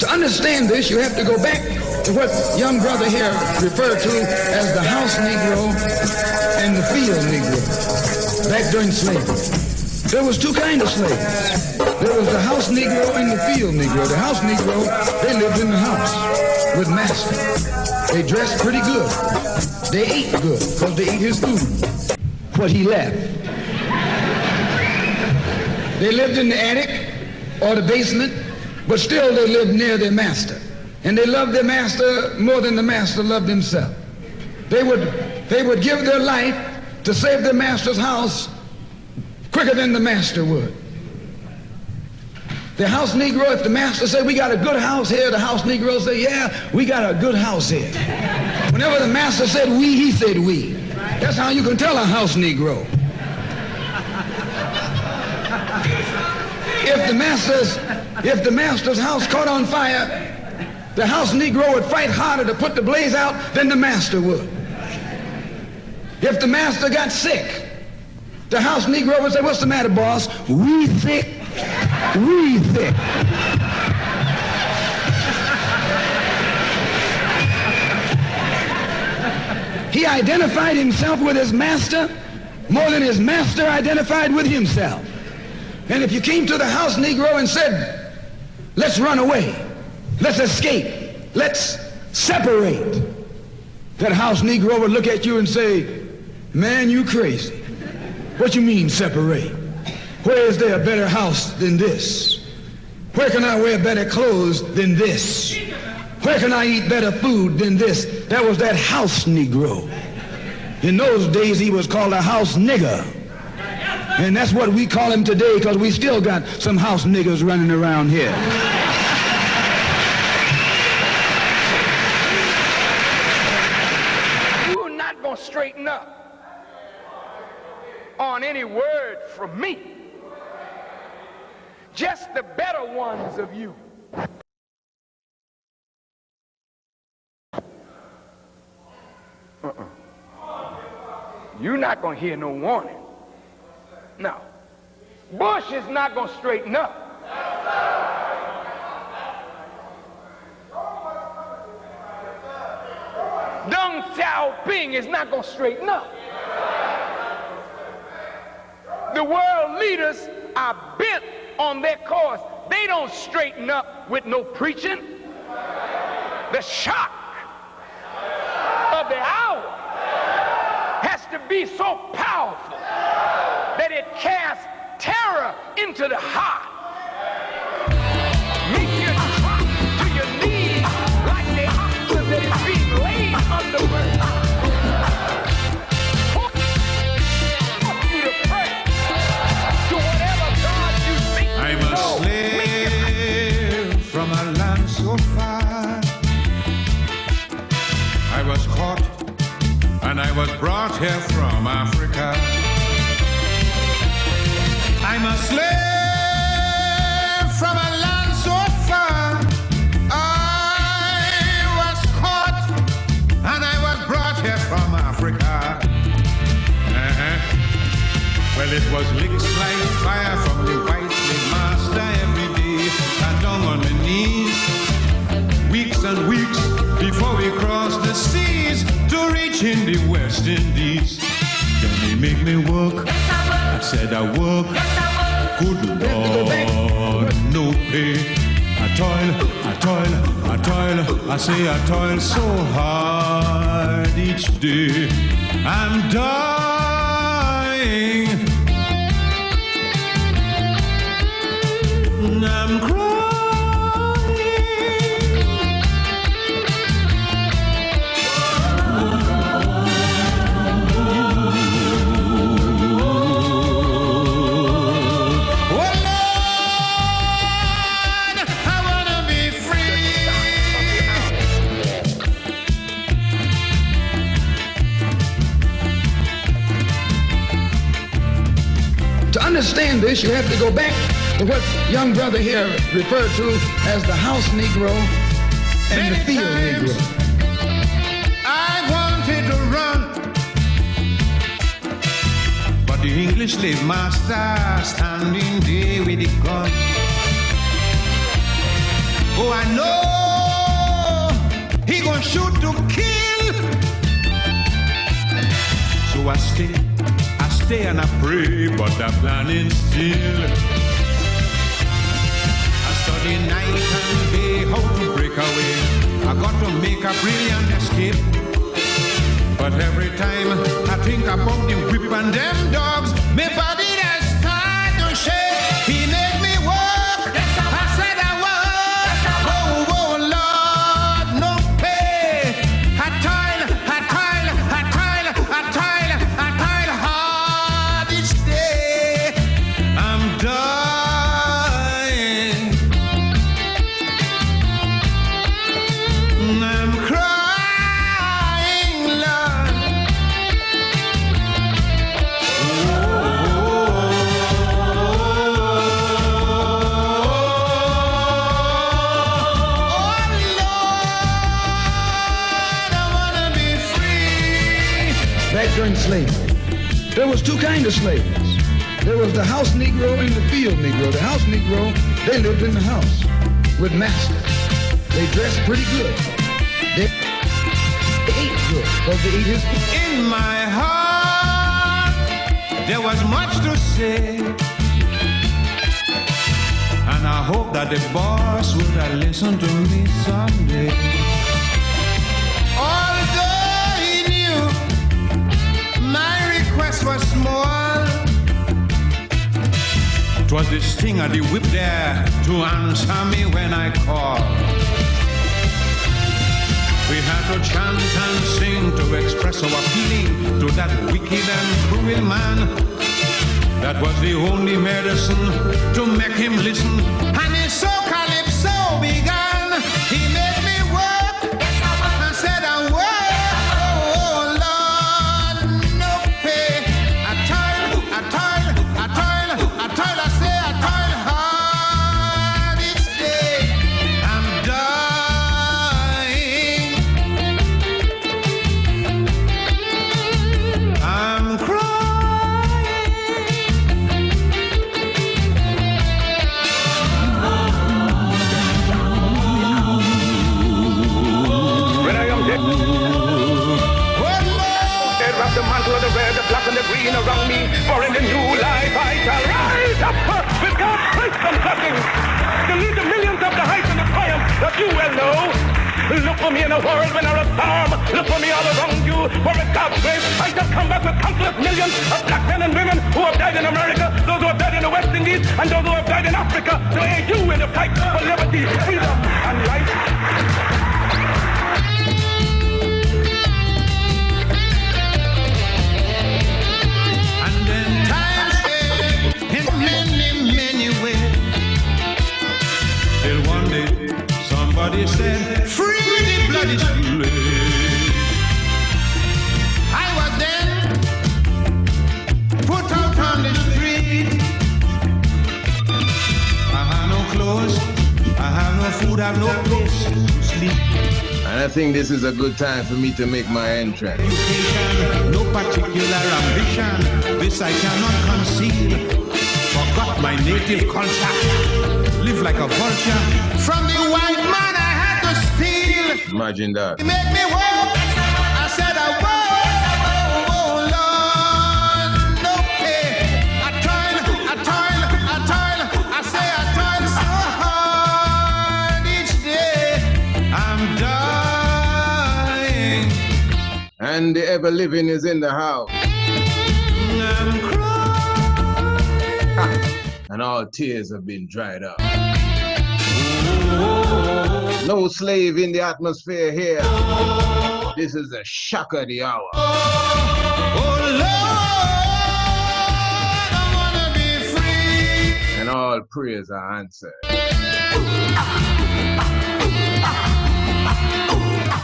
Understand this, you have to go back to what young brother here referred to as the house Negro and the field Negro, back during slavery. There was two kinds of slaves. There was the house Negro and the field Negro. The house Negro, they lived in the house with master. They dressed pretty good. They ate good because they ate his food, what he left. They lived in the attic or the basement, but still they lived near their master. And they loved their master more than the master loved himself. They would give their life to save their master's house quicker than the master would. The house Negro, if the master said, we got a good house here, the house Negro say, yeah, we got a good house here. Whenever the master said we, he said we. That's how you can tell a house Negro. If the master's house caught on fire, the house Negro would fight harder to put the blaze out than the master would. If the master got sick, the house Negro would say, what's the matter, boss? We sick. We sick. He identified himself with his master more than his master identified with himself. And if you came to the house Negro and said, let's run away, let's escape, let's separate, that house Negro would look at you and say, man, you crazy. What you mean separate? Where is there a better house than this? Where can I wear better clothes than this? Where can I eat better food than this? That was that house Negro. In those days, he was called a house nigger. And that's what we call him today, because we still got some house niggers running around here. You're not going to straighten up on any word from me. Just the better ones of you. You're not going to hear no warning. No. Bush is not going to straighten up. Deng Xiaoping is not going to straighten up. The world leaders are bent on their course. They don't straighten up with no preaching. The shock of the hour has to be so powerful that it casts terror into the heart. Make you drop to your knees like the oxen that is being laid under burden. Force you to pray to whatever God you think you I'm a slave from a land so far. I was caught and I was brought here from Africa. I'm a slave from a land so far. I was caught and I was brought here from Africa. Well, it was licks like fire from the white slave master every day, and down on the knees, weeks and weeks before we crossed the seas to reach in the West Indies. Then they make me work. I said I work. Good Lord, no pay. I toil, I say I toil so hard each day. I'm dying, I'm crying. To understand this, you have to go back to what young brother here referred to as the house Negro and the field Negro. I wanted to run, but the English slave master standing there with the gun. Oh, I know he gonna shoot to kill. So I stay and I pray, but I'm planning still. I study night and day how to break away. I got to make a brilliant escape. But every time I think about the whip and them dogs, my body that start to shake. He made me work. I said I work. Oh Lord, no pay. I toil hard each day. was two kinds of slaves. There was the house Negro and the field Negro. The house Negro, they lived in the house with master. They dressed pretty good. They ate good because they ate his food. In my heart, there was much to say. And I hope that the boss would have listened to me someday. Although he knew my request was small, 'twas the sting of the whip there to answer me when I called. We had to chant and sing to express our feeling to that wicked and cruel man. That was the only medicine to make him listen. And his so calypso began. He made me work and said I work. Oh Lord, no pay. I toil, I toil, I toil, I toil, I say I toil hard each day. I'm dying. I'm crying. The mantle of the red, the black and the green around me. For in the new life I shall rise up with God's grace and blessing to lead the millions of the heights and the triumph that you well know. Look for me in a world when there is storm. Look for me all around you. For with God's grace I shall come back with countless millions of black men and women who have died in America, those who have died in the West Indies, and those who have died in Africa to aid you in the fight for liberty, freedom, and life. Somebody said, free the bloody slave. I was then put out on the street. I have no clothes, I have no food, I have no place to sleep. And I think this is a good time for me to make my entrance. Education, no particular ambition, this I cannot conceal. Forgot my native culture, live like a vulture. From the white man I had to steal. Imagine that. He made me walk. I said I walk. Oh Lord, no pay. I toil, I toil, I toil. I say I toil so hard each day. I'm dying. And the ever living is in the house. I'm crying. And all tears have been dried up. No slave in the atmosphere here. This is the shock of the hour. Oh Lord, I wanna be free. And all prayers are answered.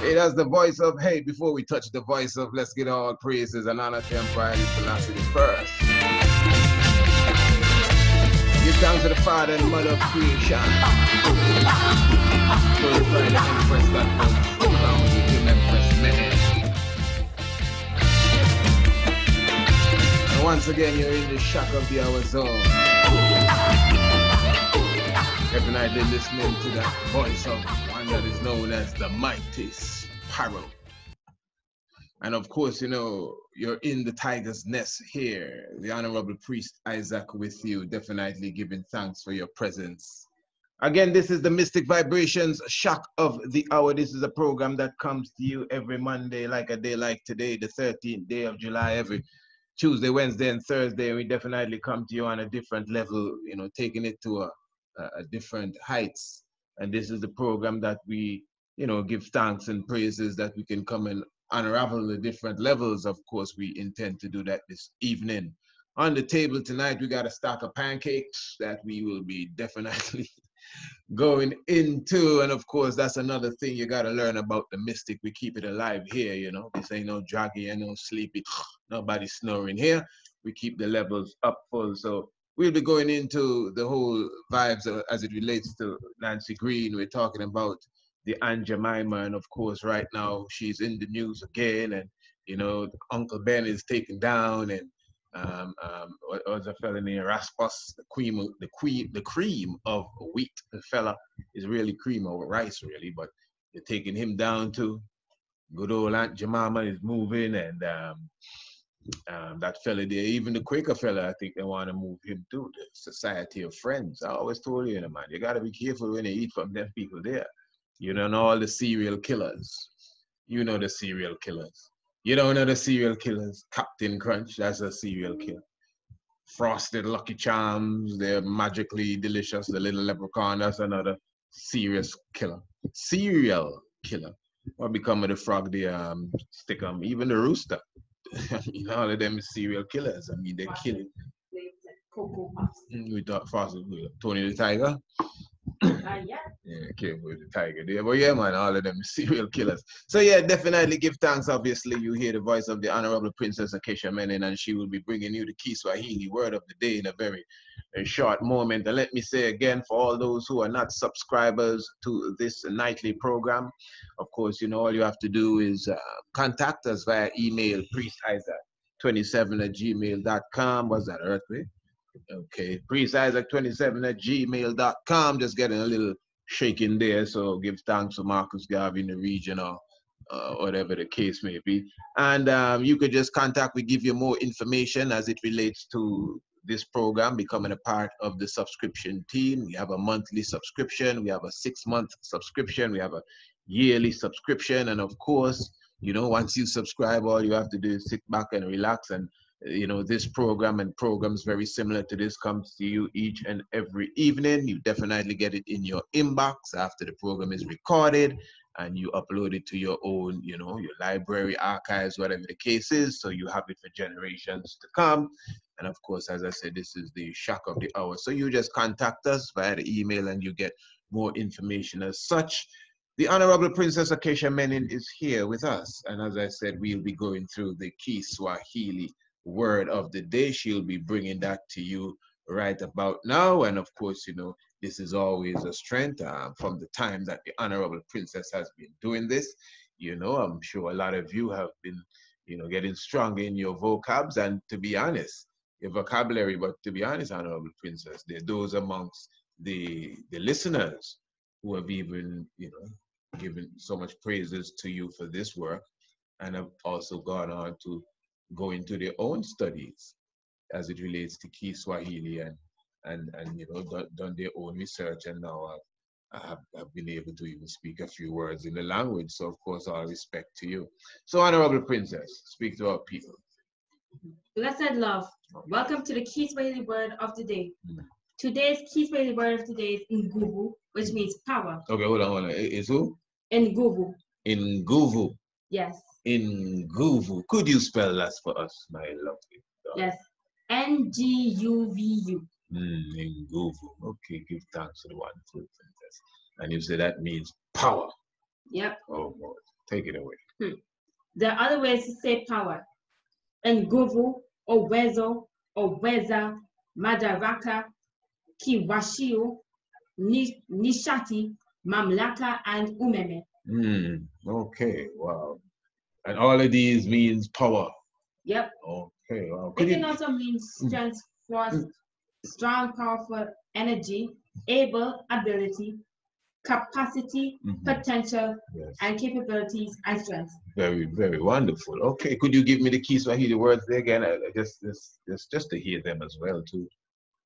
Hey, that's the voice of, hey, before we touch the voice of, let's get all praises and honor to Emperor and Philosophy first. Give thanks to the Father and Mother of creation. Glorify the Empress that was around with him, Empress Mene. And once again, you're in the shock of the hour zone. Every night they're listening to that voice of one that is known as the mighty Sparrow. And of course, you know, you're in the tiger's nest here. The Honorable Priest Isaac with you, definitely giving thanks for your presence. Again, this is the Mystic Vibrations Shock of the Hour. This is a program that comes to you every Monday, like a day like today, the 13th day of July, every Tuesday, Wednesday, and Thursday. We definitely come to you on a different level, you know, taking it to a different heights. And this is the program that we, you know, give thanks and praises that we can come and unravel the different levels. Of course, we intend to do that this evening. On the table tonight, we got a stack of pancakes that we will be definitely going into. And of course, that's another thing you got to learn about the mystic. We keep it alive here, you know. This ain't no joggy and no sleepy, nobody snoring here. We keep the levels up full. So we'll be going into the whole vibes as it relates to Nancy Green. We're talking about the Aunt Jemima, and of course, right now she's in the news again, and you know, Uncle Ben is taken down, and What was a fella named Raspas, the cream of wheat. The fella is really cream of rice, really, but they're taking him down to good old Aunt Jemima is moving, and that fella there, even the Quaker fella, I think they want to move him to the Society of Friends. I always told you, man, you got to be careful when you eat from them people there. You don't know all the serial killers. You know the serial killers. You don't know the serial killers. Captain Crunch, that's a serial killer. Frosted Lucky Charms, they're magically delicious. The little leprechaun, that's another serious killer. Serial killer. What become of the frog, the stick even the rooster. I mean, all of them serial killers. I mean, they kill it. Cocoa Puffs. We thought Frosted, Tony the Tiger. Yeah. Yeah, careful with the tiger there. But yeah, man, all of them serial killers. So yeah, definitely give thanks. Obviously, you hear the voice of the Honorable Princess Acacia Menin, and she will be bringing you the Kiswahili word of the day in a very short moment. And let me say again, for all those who are not subscribers to this nightly program, of course, you know, all you have to do is contact us via email, priestisaac27@gmail.com. Was that Earthquake? Okay, priestisaac27@gmail.com. Just getting a little shaking there, so give thanks to Marcus Garvey in the region, or whatever the case may be. And you could just contact, we give you more information as it relates to this program, becoming a part of the subscription team. We have a monthly subscription, we have a 6-month subscription, we have a yearly subscription, and of course, you know, once you subscribe, all you have to do is sit back and relax, and you know, this program and programs very similar to this comes to you each and every evening. You definitely get it in your inbox after the program is recorded, and you upload it to your own, you know, your library, archives, whatever the case is, so you have it for generations to come. And of course, as I said, this is the shock of the hour. So you just contact us via the email and you get more information as such. The Honorable Princess Acacia Menin is here with us. And as I said, we'll be going through the Kiswahili word of the day. She'll be bringing that to you right about now. And of course, you know, this is always a strength from the time that the Honorable Princess has been doing this. You know, I'm sure a lot of you have been, you know, getting strong in your vocabs, and to be honest, your vocabulary, but to be honest, Honorable Princess, there are those amongst the listeners who have even, you know, given so much praises to you for this work, and have also gone on to go into their own studies as it relates to Kiswahili, and you know, done their own research, and now have been able to even speak a few words in the language. So of course, all respect to you. So Honorable Princess, speak to our people. Blessed love, welcome to the Kiswahili word of the day. Today's Kiswahili word of the day is nguvu, which means power. Okay, hold on. Is who? Nguvu. Nguvu. Yes. Nguvu. Could you spell that for us, my lovely daughter? Yes. Nguvu. Nguvu. Okay, give thanks to the wonderful princess. And you say that means power. Yep. Oh, Lord. Take it away. There are other ways to say power. Nguvu, uwezo, uweza, madaraka, kiwashio, nishati, mamlaka, and umeme. Okay, wow. And all of these means power. Yep. Okay, wow. It can also mean strength, force, strong, powerful energy, able, ability, capacity, potential, yes, and capabilities and strengths. Very, very wonderful. Okay, could you give me the Kiswahili words there again? Just to hear them as well too.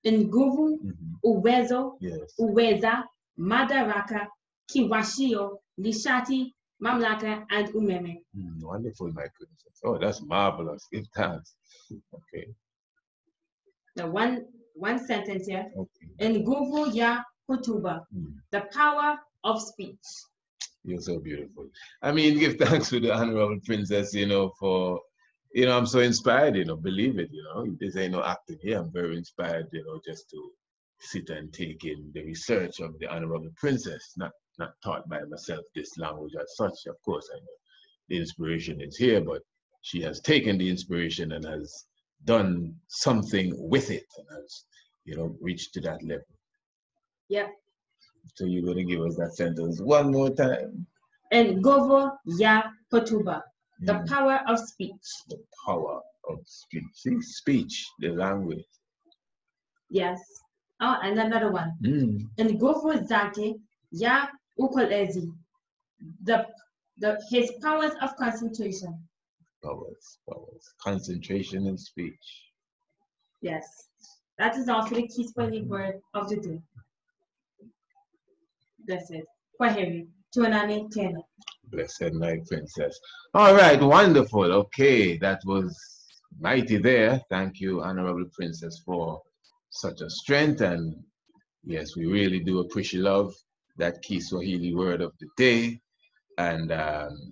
Nguvu, uwezo, yes, uweza, madaraka, kiwashio, nishati, mamlaka, and umeme. Wonderful, my goodness. Oh, that's marvelous. Give thanks. Okay. Now one sentence here. Okay. Nguvu ya hotuba, the power of speech. You're so beautiful. I mean, give thanks to the Honorable Princess, you know, for, you know, I'm so inspired, you know, believe it, you know, this ain't no acting here. I'm very inspired, you know, just to sit and take in the research of the Honorable Princess, not taught by myself this language as such. Of course, I know the inspiration is here, but she has taken the inspiration and has done something with it, and has, you know, reached to that level. Yeah. So you're going to give us that sentence one more time. Nguvu ya hotuba, the power of speech. The power Oh, speech. See, speech, the language. Yes. Oh, and another one. And Nguvu zake ya ukolezi. His powers of concentration. Powers. Concentration in speech. Yes. That is also the key spelling word of the day. That's it. Kwaheri. Tuonane tena. Blessed night, princess. All right, wonderful. Okay, that was mighty there. Thank you, Honorable Princess, for such a strength. And yes, we really do appreciate love that key Swahili word of the day. And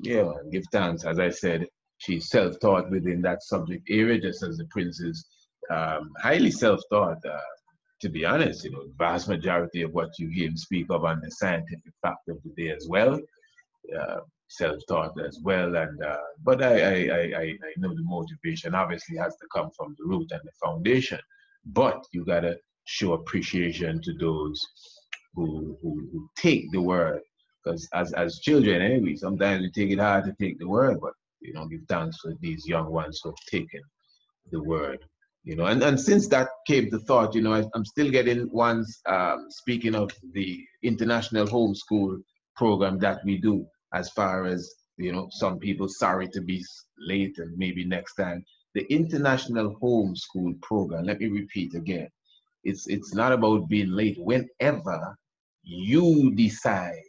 yeah, give thanks. As I said, she's self-taught within that subject area, just as the prince is highly self-taught. To be honest, you know, vast majority of what you hear him speak of on the scientific fact of the day as well, self-taught as well. And but I know the motivation obviously has to come from the root and the foundation. But you gotta show appreciation to those who take the word, because as children anyway, sometimes we take it hard to take the word, but you know, give thanks for these young ones who have taken the word. You know, and since that came to thought, you know, I'm still getting ones speaking of the international homeschool program that we do, as far as, you know, some people, sorry to be late and maybe next time, the international homeschool program, let me repeat again, it's not about being late. Whenever you decide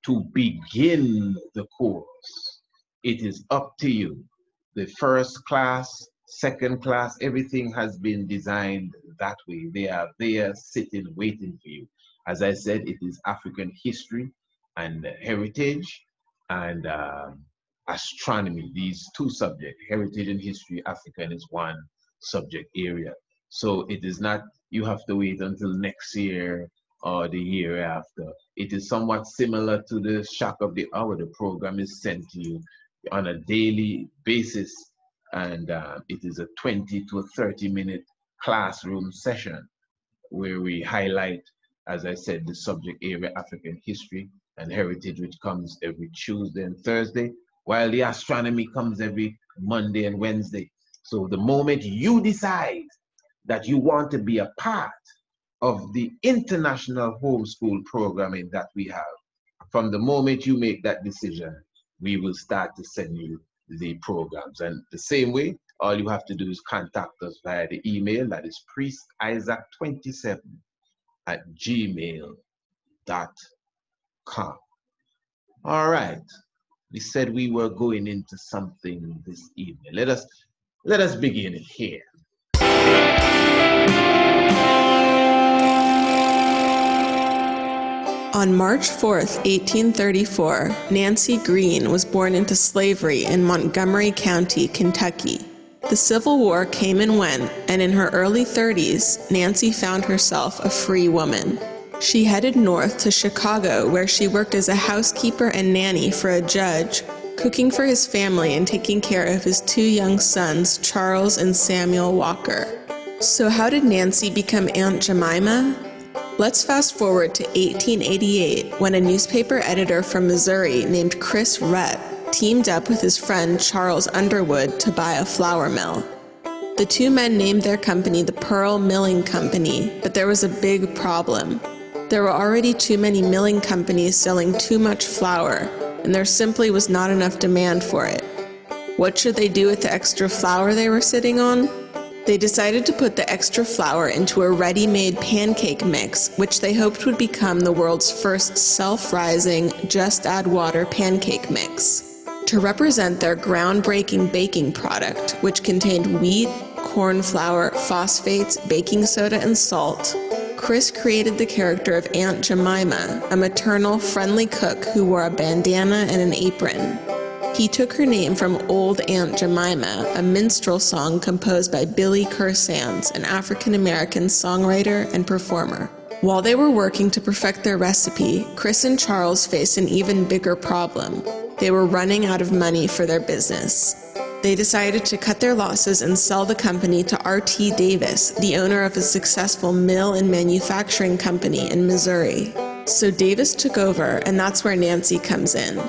to begin the course, it is up to you. The first class, second class, everything has been designed that way. They are there sitting, waiting for you. As I said, it is African history and heritage and astronomy. These two subjects, heritage and history, African is one subject area. So it is not, you have to wait until next year or the year after. It is somewhat similar to the shock of the hour. The program is sent to you on a daily basis. And it is a 20 to 30-minute classroom session where we highlight, as I said, the subject area, African history and heritage, which comes every Tuesday and Thursday, while the astronomy comes every Monday and Wednesday. So the moment you decide that you want to be a part of the international homeschool programming that we have, from the moment you make that decision, we will start to send you the programs. And the same way, all you have to do is contact us via the email, that is priestisaac27@gmail.com. All right, we said we were going into something this evening. Let us begin here. On March 4th, 1834, Nancy Green was born into slavery in Montgomery County, Kentucky. The Civil War came and went, and in her early 30s, Nancy found herself a free woman. She headed north to Chicago, where she worked as a housekeeper and nanny for a judge, cooking for his family and taking care of his two young sons, Charles and Samuel Walker. So how did Nancy become Aunt Jemima? Let's fast forward to 1888, when a newspaper editor from Missouri named Chris Rhett teamed up with his friend Charles Underwood to buy a flour mill. The two men named their company the Pearl Milling Company, but there was a big problem. There were already too many milling companies selling too much flour, and there simply was not enough demand for it. What should they do with the extra flour they were sitting on? They decided to put the extra flour into a ready-made pancake mix, which they hoped would become the world's first self-rising, just-add-water pancake mix. To represent their groundbreaking baking product, which contained wheat, corn flour, phosphates, baking soda, and salt, Chris created the character of Aunt Jemima, a maternal, friendly cook who wore a bandana and an apron. He took her name from Old Aunt Jemima, a minstrel song composed by Billy Kersands, an African-American songwriter and performer. While they were working to perfect their recipe, Chris and Charles faced an even bigger problem. They were running out of money for their business. They decided to cut their losses and sell the company to R.T. Davis, the owner of a successful mill and manufacturing company in Missouri. So Davis took over, and that's where Nancy comes in.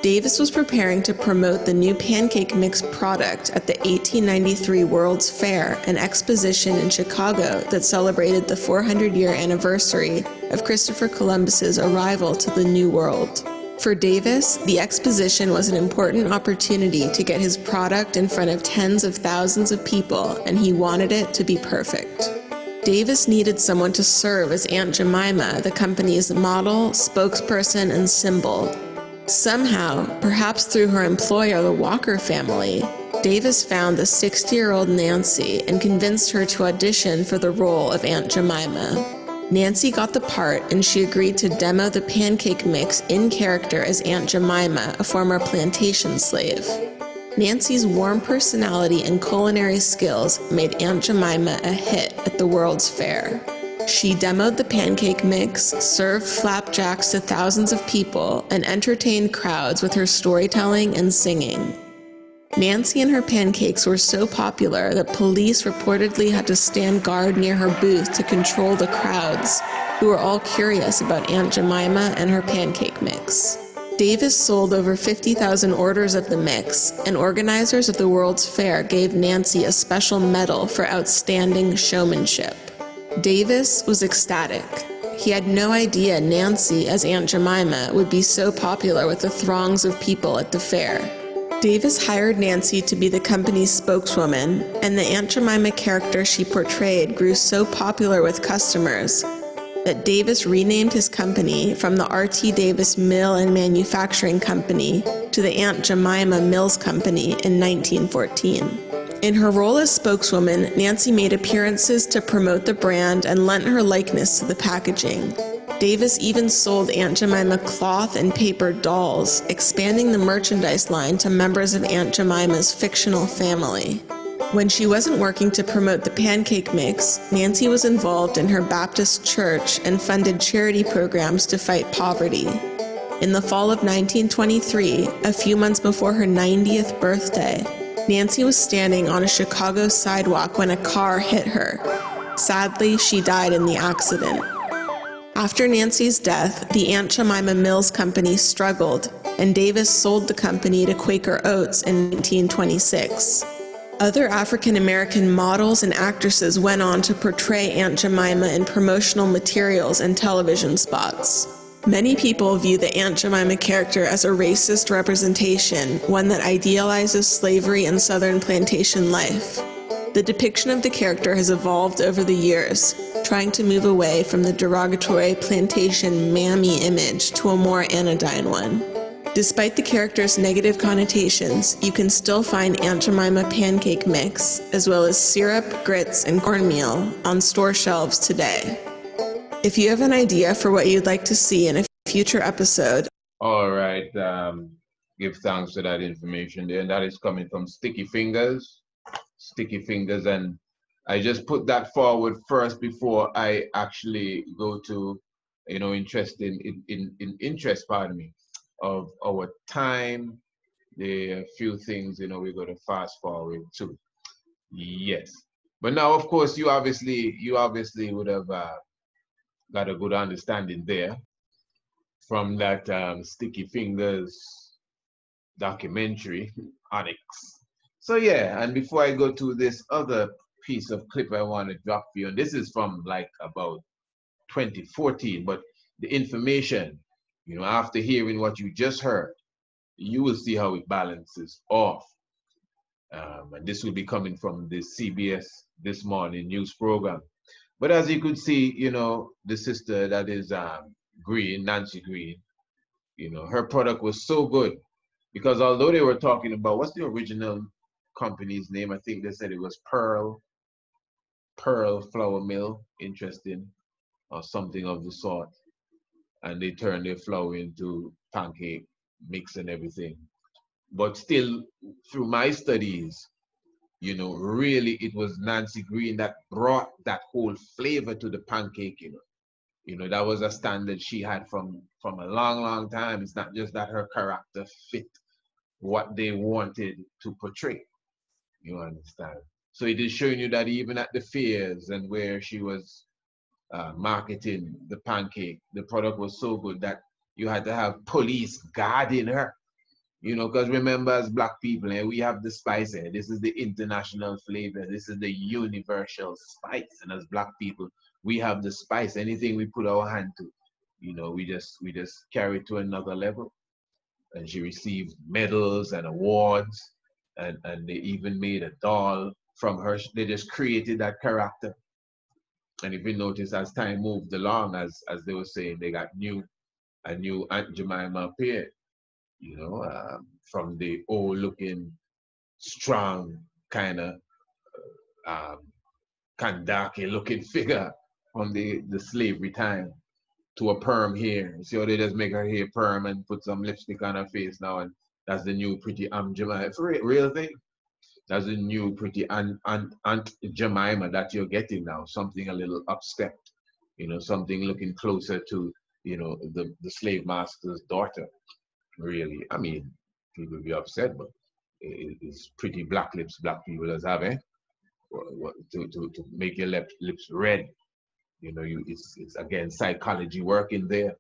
Davis was preparing to promote the new pancake mix product at the 1893 World's Fair, an exposition in Chicago that celebrated the 400-year anniversary of Christopher Columbus's arrival to the New World. For Davis, the exposition was an important opportunity to get his product in front of tens of thousands of people, and he wanted it to be perfect. Davis needed someone to serve as Aunt Jemima, the company's model, spokesperson, and symbol. Somehow, perhaps through her employer, the Walker family, Davis found the 60-year-old Nancy and convinced her to audition for the role of Aunt Jemima. Nancy got the part, and she agreed to demo the pancake mix in character as Aunt Jemima, a former plantation slave. Nancy's warm personality and culinary skills made Aunt Jemima a hit at the World's Fair. She demoed the pancake mix, served flapjacks to thousands of people, and entertained crowds with her storytelling and singing. Nancy and her pancakes were so popular that police reportedly had to stand guard near her booth to control the crowds, who were all curious about Aunt Jemima and her pancake mix. Davis sold over 50,000 orders of the mix, and organizers of the World's Fair gave Nancy a special medal for outstanding showmanship. Davis was ecstatic. He had no idea Nancy as Aunt Jemima would be so popular with the throngs of people at the fair. Davis hired Nancy to be the company's spokeswoman, and the Aunt Jemima character she portrayed grew so popular with customers that Davis renamed his company from the R.T. Davis Mill and Manufacturing Company to the Aunt Jemima Mills Company in 1914. In her role as spokeswoman, Nancy made appearances to promote the brand and lent her likeness to the packaging. Davis even sold Aunt Jemima cloth and paper dolls, expanding the merchandise line to members of Aunt Jemima's fictional family. When she wasn't working to promote the pancake mix, Nancy was involved in her Baptist church and funded charity programs to fight poverty. In the fall of 1923, a few months before her 90th birthday, Nancy was standing on a Chicago sidewalk when a car hit her. Sadly, she died in the accident. After Nancy's death, the Aunt Jemima Mills Company struggled, and Davis sold the company to Quaker Oats in 1926. Other African American models and actresses went on to portray Aunt Jemima in promotional materials and television spots. Many people view the Aunt Jemima character as a racist representation, one that idealizes slavery and Southern plantation life. The depiction of the character has evolved over the years, trying to move away from the derogatory plantation mammy image to a more anodyne one. Despite the character's negative connotations, you can still find Aunt Jemima pancake mix, as well as syrup, grits, and cornmeal on store shelves today. If you have an idea for what you'd like to see in a future episode. All right, give thanks for that information there. And that is coming from Sticky Fingers, and I just put that forward first before I actually go to, interest of our time. There are a few things, we're going to fast forward to. Yes. But now, of course, you obviously would have got a good understanding there from that Sticky Fingers documentary, Onyx. So yeah, and before I go to this other piece of clip I want to drop for you, and this is from like about 2014, but the information, after hearing what you just heard, you will see how it balances off. And this will be coming from the CBS This Morning news program. But as you could see, the sister that is Green, Nancy Green, her product was so good because although they were talking about, what's the original company's name? I think they said it was Pearl Flour Mill, interesting, or something of the sort. And they turned their flour into pancake mix and everything. But still, through my studies, really it was Nancy Green that brought that whole flavor to the pancake, that was a standard she had from a long, long time. It's not just that her character fit what they wanted to portray, you understand? So it is showing you that even at the fairs and where she was marketing the pancake, the product was so good that you had to have police guarding her You know, because remember, as black people, we have the spice, this is the international flavor, this is the universal spice, and as black people, we have the spice. Anything we put our hand to, you know, we just carry it to another level. And she received medals and awards, and they even made a doll from her. They just created that character. And if you notice, as time moved along, as they were saying, they got a new Aunt Jemima appeared, you know, from the old-looking, strong kind of Kandake-looking figure from the slavery time to a perm hair. See how they just make her hair perm and put some lipstick on her face now, and that's the new pretty Aunt Jemima. It's a real thing. That's the new pretty Aunt Jemima that you're getting now. Something a little upstep, you know, something looking closer to, you know, the slave master's daughter. Really, I mean, people be upset, but it's pretty black lips black people as have, to make your lips red. You know, it's again psychology working there.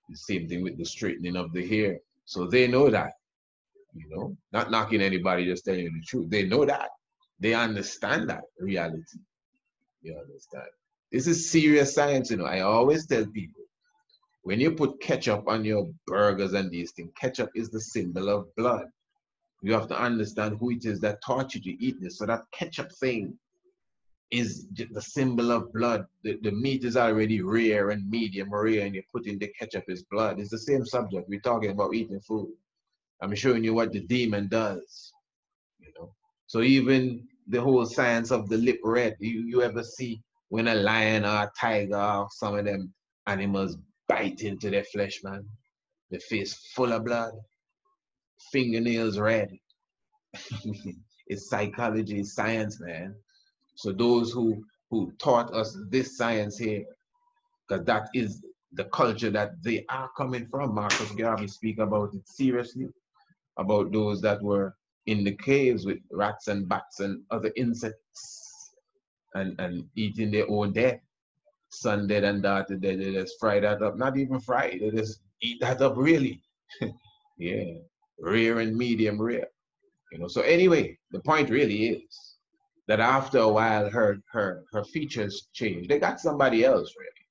The same thing with the straightening of the hair. So they know that, you know, not knocking anybody, just telling you the truth. They know that. They understand that reality. You understand? This is serious science, you know. I always tell people, when you put ketchup on your burgers and these things, ketchup is the symbol of blood. You have to understand who it is that taught you to eat this. So that ketchup thing is the symbol of blood. The meat is already rare and medium rare, and you put in the ketchup is blood. It's the same subject. We're talking about eating food. I'm showing you what the demon does, you know. So even the whole science of the lip red, you ever see when a lion or a tiger or some of them animals bite into their flesh, man? The face full of blood, fingernails red. It's psychology, it's science, man. So those who taught us this science here, because that is the culture that they are coming from. Marcus Garvey speak about it seriously, about those that were in the caves with rats and bats and other insects and eating their own dead. Son dead and daughter dead, they just fry that up. Not even fry, they just eat that up really. Yeah, rare and medium rare. You know, so anyway, the point really is that after a while, her features changed. They got somebody else, really.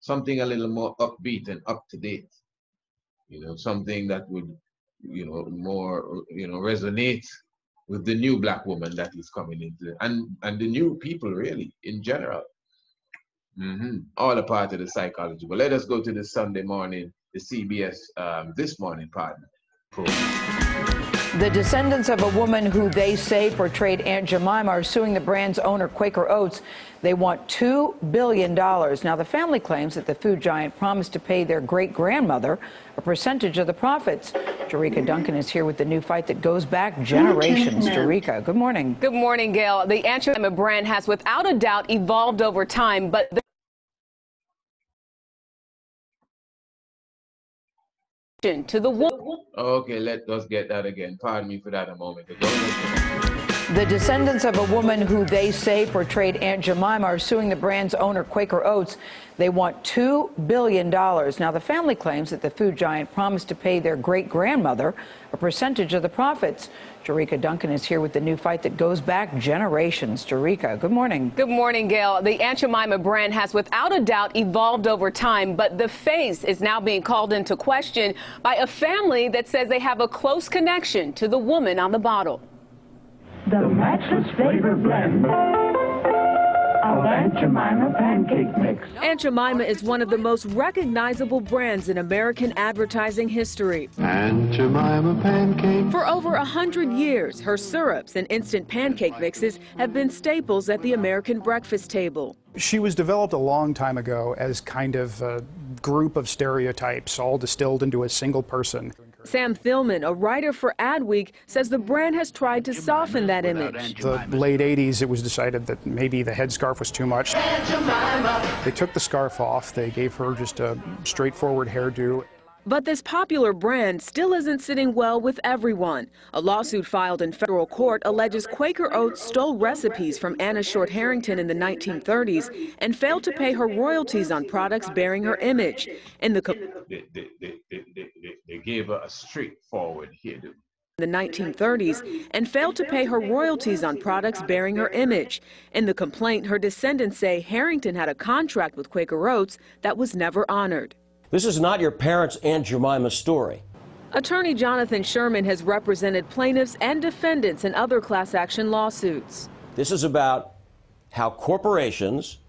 Something a little more upbeat and up to date. You know, something that would, you know, more, you know, resonate with the new black woman that is coming into, and the new people, really, in general. All a part of the psychology. But let us go to the Sunday morning, the CBS This Morning partner. The descendants of a woman who they say portrayed Aunt Jemima are suing the brand's owner, Quaker Oats. They want $2 billion. Now, the family claims that the food giant promised to pay their great-grandmother a percentage of the profits. Jerika Duncan is here with the new fight that goes back generations. Jerika, good morning. Good morning, Gail. The Aunt Jemima brand has without a doubt evolved over time, but to the woman. Okay, let us get that again. Pardon me for that a moment ago. The descendants of a woman who they say portrayed Aunt Jemima are suing the brand's owner, Quaker Oats. They want $2 billion. Now, the family claims that the food giant promised to pay their great-grandmother a percentage of the profits. Jerika Duncan is here with the new fight that goes back generations. Jerika, good morning. Good morning, Gail. The Aunt Jemima brand has without a doubt evolved over time, but the face is now being called into question by a family that says they have a close connection to the woman on the bottle. The matchless flavor blend of Aunt Jemima pancake mix. Aunt Jemima is one of the most recognizable brands in American advertising history. Aunt Jemima pancake. For over 100 years, her syrups and instant pancake mixes have been staples at the American breakfast table. She was developed a long time ago as kind of a group of stereotypes, all distilled into a single person. Sam Thilman, a writer for Adweek, says the brand has tried to soften that image. The late 80s, it was decided that maybe the headscarf was too much. They took the scarf off. They gave her just a straightforward hairdo. But this popular brand still isn't sitting well with everyone. A lawsuit filed in federal court alleges Quaker Oats stole recipes from Anna Short Harrington in the 1930s and failed to pay her royalties on products bearing her image. In the They gave her a straightforward hairdo. The 1930s and failed to pay her royalties on products bearing her image. In the complaint, her descendants say Harrington had a contract with Quaker Oats that was never honored. This is not your parents' Aunt Jemima story. Attorney Jonathan Sherman has represented plaintiffs and defendants in other class action lawsuits. This is about how corporations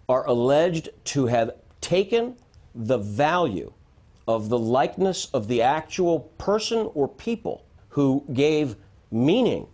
are alleged to have taken the value of the likeness of the actual person or people who gave meaning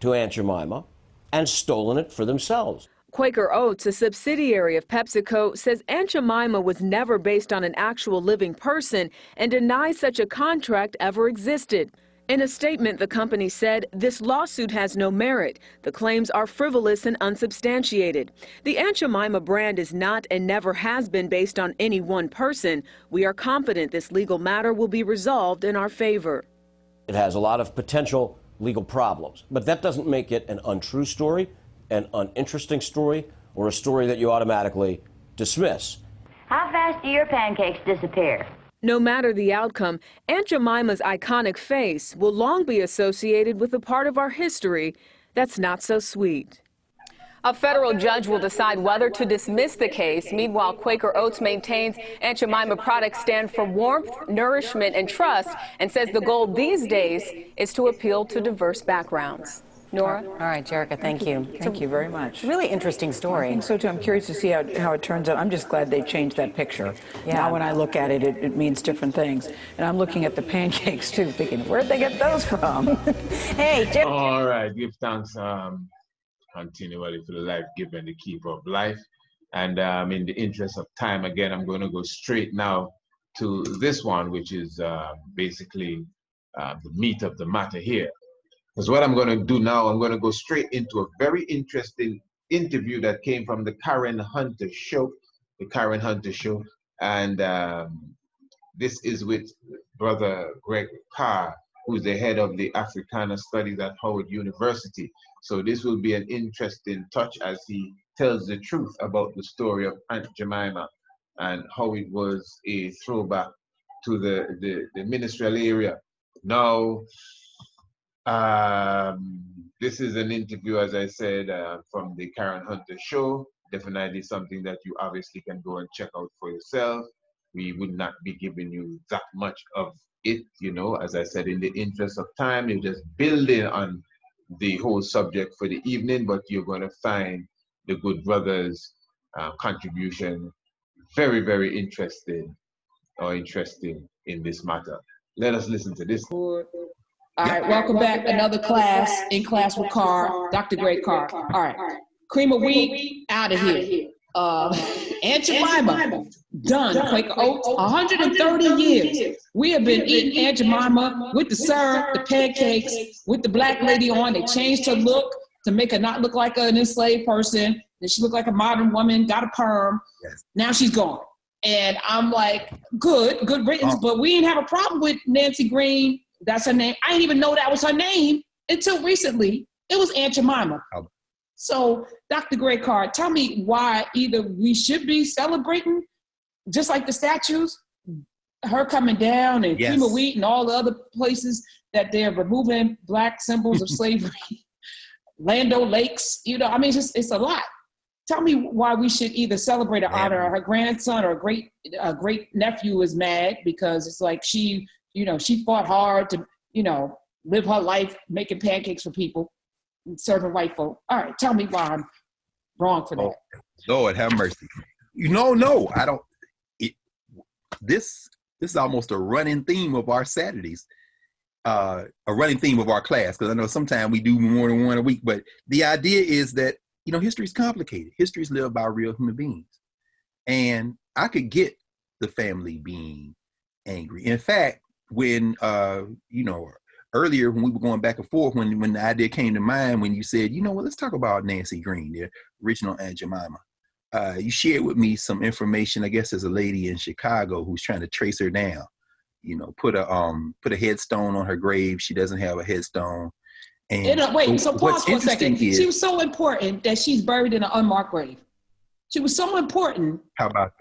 to Aunt Jemima and stolen it for themselves. Quaker Oats, a subsidiary of PepsiCo, says Aunt Jemima was never based on an actual living person and denies such a contract ever existed. In a statement, the company said, "This lawsuit has no merit. The claims are frivolous and unsubstantiated. The Aunt Jemima brand is not and never has been based on any one person. We are confident this legal matter will be resolved in our favor." It has a lot of potential legal problems, but that doesn't make it an untrue story, an uninteresting story, or a story that you automatically dismiss. How fast do your pancakes disappear? No matter the outcome, Aunt Jemima's iconic face will long be associated with a part of our history that's not so sweet. A federal judge will decide whether to dismiss the case. Meanwhile, Quaker Oats maintains Aunt Jemima products stand for warmth, nourishment, and trust, and says the goal these days is to appeal to diverse backgrounds. Nora? All right, Jerica, thank you. Thank you very much. Really interesting story. I think so, too. I'm curious to see how it turns out. I'm just glad they changed that picture. Yeah. Now, when I look at it, it means different things. And I'm looking at the pancakes, too, thinking, where'd they get those from? Hey, Jerica. All right, give thanks continually for the life given, the keeper of life. And in the interest of time, again, I'm going to go straight now to this one, which is basically the meat of the matter here. Because what I'm going to do now, I'm going to go straight into a very interesting interview that came from the Karen Hunter Show. The Karen Hunter Show. And this is with Brother Greg Carr, who's the head of the Africana Studies at Howard University. So this will be an interesting touch as he tells the truth about the story of Aunt Jemima and how it was a throwback to the minstrel area. Now, this is an interview, as I said, from the Karen Hunter Show. Definitely something that you obviously can go and check out for yourself. We would not be giving you that much of it, you know, as I said, in the interest of time. You're just building on the whole subject for the evening, but you're going to find the good brother's contribution very, very interesting in this matter. Let us listen to this. All right, welcome back. Another class, in class with Carr, Dr. Greg Carr. All right, cream of wheat, out of here. Aunt Jemima, done. Quaker Oats, 130 years. We have been eating Aunt Jemima with the syrup, the pancakes, with the black lady on. They changed her look to make her not look like an enslaved person. Then she looked like a modern woman, got a perm. Yes. Now she's gone. And I'm like, good riddance, but we didn't have a problem with Nancy Green. That's her name. I didn't even know that was her name until recently. It was Aunt Jemima. So, Dr. Greg Carr, tell me why either we should be celebrating, just like the statues, her coming down and cream of wheat and all the other places that they're removing black symbols of slavery, Land O'Lakes, you know, I mean, it's a lot. Tell me why we should either celebrate or honor her grandson or a great nephew is mad because it's like she fought hard to, live her life making pancakes for people. Serving white folk. All right, tell me why I'm wrong for that. Lord have mercy. No, I don't. This is almost a running theme of our Saturdays, a running theme of our class, because I know sometimes we do more than one a week, but the idea is that, history is complicated. History is lived by real human beings. And I could get the family being angry. In fact, when, earlier when we were going back and forth, when the idea came to mind, when you said, let's talk about Nancy Green, the original Aunt Jemima. You shared with me some information, I guess there's a lady in Chicago who's trying to trace her down, put a headstone on her grave. She doesn't have a headstone. And so pause for a second. She was so important that she's buried in an unmarked grave. She was so important. How about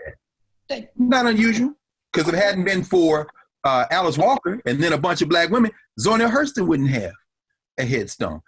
that? Not unusual, because if it hadn't been for Alice Walker, and then a bunch of black women, Zora Hurston wouldn't have a headstone.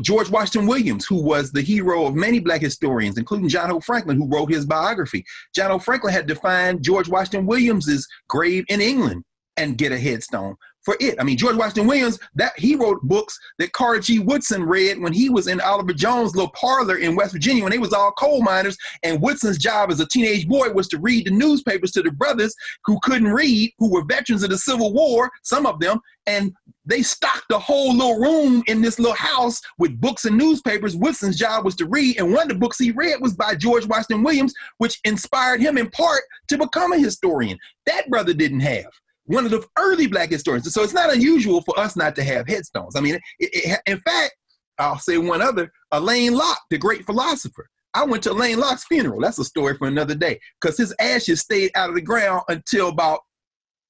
George Washington Williams, who was the hero of many black historians, including John Hope Franklin, who wrote his biography. John Hope Franklin had to find George Washington Williams's grave in England and get a headstone for it. I mean, George Washington Williams, he wrote books that Carter G. Woodson read when he was in Oliver Jones' little parlor in West Virginia when they was all coal miners, and Woodson's job as a teenage boy was to read the newspapers to the brothers who couldn't read, who were veterans of the Civil War, some of them, and they stocked the whole little room in this little house with books and newspapers. Woodson's job was to read, and one of the books he read was by George Washington Williams, which inspired him in part to become a historian. That brother didn't have one of the early black historians. So it's not unusual for us not to have headstones. I mean, in fact, I'll say one other, Alain Locke, the great philosopher. I went to Alain Locke's funeral. That's a story for another day, because his ashes stayed out of the ground until about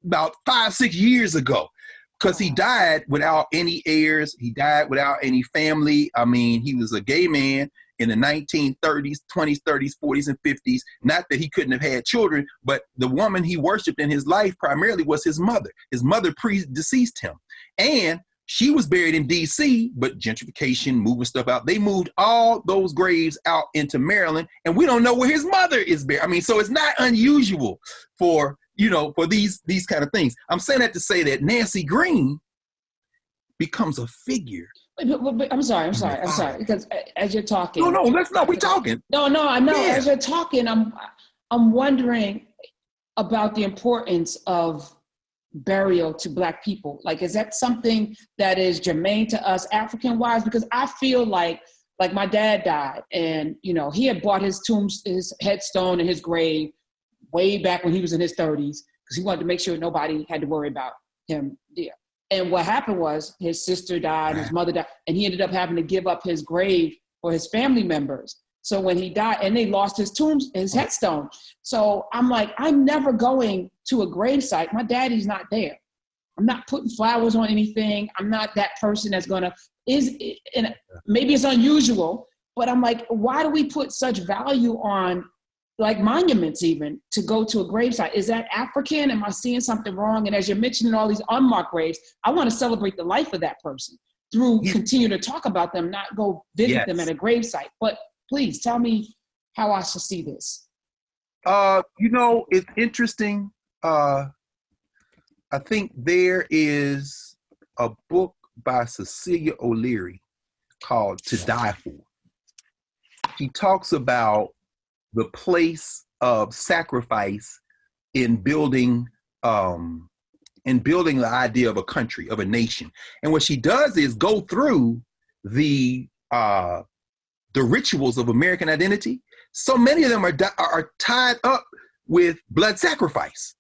5-6 years ago, because he died without any heirs. He died without any family. I mean, he was a gay man in the 1930s, 20s, 30s, 40s, and 50s. Not that he couldn't have had children, but the woman he worshiped in his life primarily was his mother. His mother predeceased him. And she was buried in D.C., but gentrification, moving stuff out, they moved all those graves out into Maryland, and we don't know where his mother is buried. I mean, so it's not unusual for these kind of things. I'm saying that to say that Nancy Green becomes a figure. But I'm sorry, because as you're talking. We're talking. No, I know. Yeah. As you're talking, I'm wondering about the importance of burial to Black people. Like, is that something that is germane to us African-wise? Because I feel like my dad died, and he had bought his headstone and his grave way back when he was in his 30s, because he wanted to make sure nobody had to worry about him there. And what happened was his sister died, and his mother died, and he ended up having to give up his grave for his family members. So when he died, and they lost his headstone. So I'm like, I'm never going to a gravesite. My daddy's not there. I'm not putting flowers on anything. I'm not that person that's gonna, and maybe it's unusual, but I'm like, why do we put such value on like monuments even to go to a gravesite? Is that African? Am I seeing something wrong? And as you're mentioning all these unmarked graves, I want to celebrate the life of that person through continue to talk about them, not go visit them at a gravesite. But please tell me how I should see this. It's interesting. I think there is a book by Cecilia O'Leary called To Die For. She talks about the place of sacrifice in building the idea of a country, of a nation. And what she does is go through the rituals of American identity. So many of them are tied up with blood sacrifice.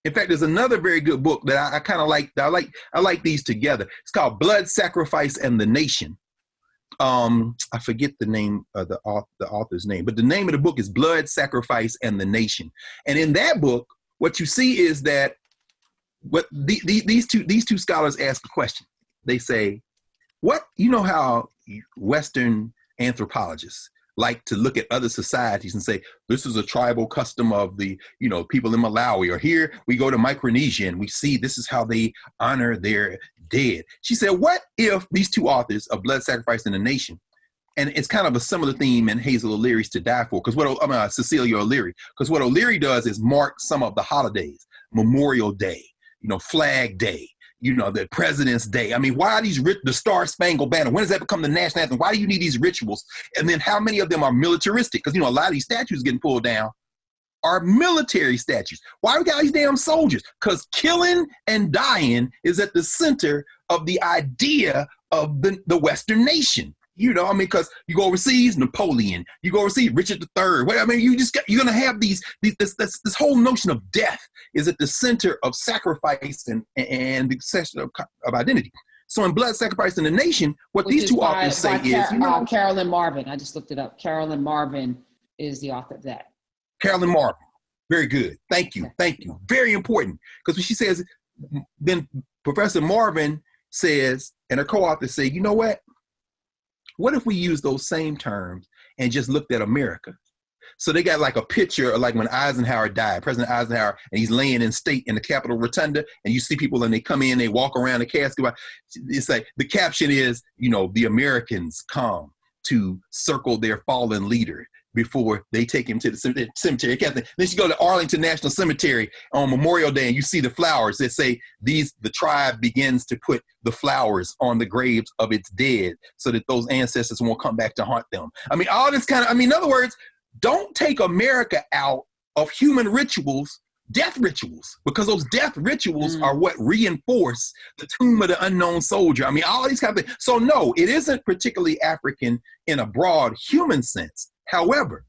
In fact, there's another very good book that I kind of like. I like these together. It's called Blood Sacrifice and the Nation. I forget the name of the author's name, but the name of the book is Blood, Sacrifice, and the Nation. And in that book, what you see is that these two scholars ask a question. They say, how Western anthropologists like to look at other societies and say, this is a tribal custom of the, people in Malawi, or here we go to Micronesia and we see this is how they honor their dead. She said, what if these two authors of Blood, Sacrifice, and the Nation, and it's kind of a similar theme in Hazel O'Leary's To Die For, Cecilia O'Leary, because what O'Leary does is mark some of the holidays, Memorial Day, Flag Day, the President's Day. I mean, why are these the Star Spangled Banner? When does that become the national anthem? Why do you need these rituals? And then how many of them are militaristic? Because, a lot of these statues getting pulled down are military statues. Why we got these damn soldiers? Because killing and dying is at the center of the idea of the Western nation. Because you go overseas, Napoleon. You go overseas, Richard III. You're gonna have this whole notion of death is at the center of sacrifice and the center of identity. So in Blood, Sacrifice, and the Nation, what these two authors say is, Carolyn Marvin. I just looked it up. Carolyn Marvin is the author of that. Carolyn Marvin. Very good. Thank you. Very important. Because when she says, then Professor Marvin says, and her co-authors say, what if we use those same terms and just looked at America? So they got like a picture of like when Eisenhower died, President Eisenhower, and he's laying in state in the Capitol Rotunda, and you see people and they come in, they walk around the casket. It's like the caption is, you know, the Americans come to circle their fallen leader before they take him to the cemetery. Then you go to Arlington National Cemetery on Memorial Day and you see the flowers that say the tribe begins to put the flowers on the graves of its dead so that those ancestors won't come back to haunt them. I mean, all this kind of, I mean, in other words, don't take America out of human rituals, death rituals, because those death rituals are what reinforce the tomb of the unknown soldier. I mean, all these kind of things. So no, it isn't particularly African in a broad human sense. However,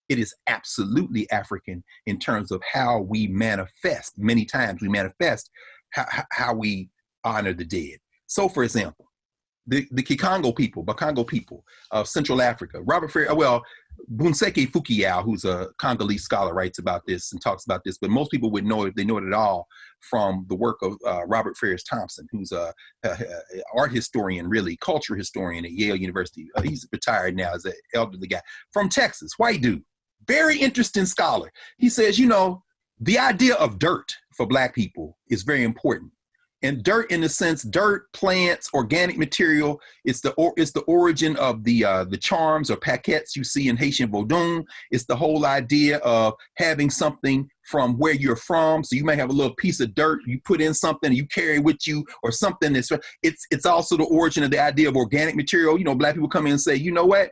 it is absolutely African in terms of how we manifest. Many times we manifest how we honor the dead. So for example, the Bakongo people of Central Africa, Robert Ferrier, Bunseke Fukuyao, who's a Congolese scholar, writes about this and talks about this, but most people would know it, they know it at all from the work of Robert Ferrier Thompson, who's a art historian, really, culture historian at Yale University. He's retired now as an elderly guy from Texas, white dude, very interesting scholar. He says, you know, the idea of dirt for Black people is very important. And dirt, in the sense, dirt, plants, organic material, it's the origin of the charms or paquettes you see in Haitian Vodun. It's the whole idea of having something from where you're from. So you might have a little piece of dirt you put in something you carry with you, or something that's, it's also the origin of the idea of organic material. You know, Black people come in and say, you know what?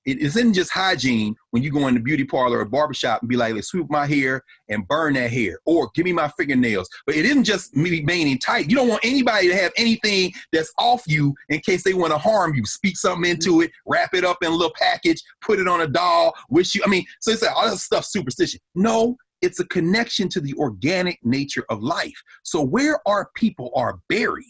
It isn't just hygiene when you go in the beauty parlor or barbershop and be like, let's swoop my hair and burn that hair, or give me my fingernails. But it isn't just me remaining tight. You don't want anybody to have anything that's off you in case they want to harm you. Speak something into it, wrap it up in a little package, put it on a doll, wish you, I mean, so it's like all that stuff, superstition. No, it's a connection to the organic nature of life. So where our people are buried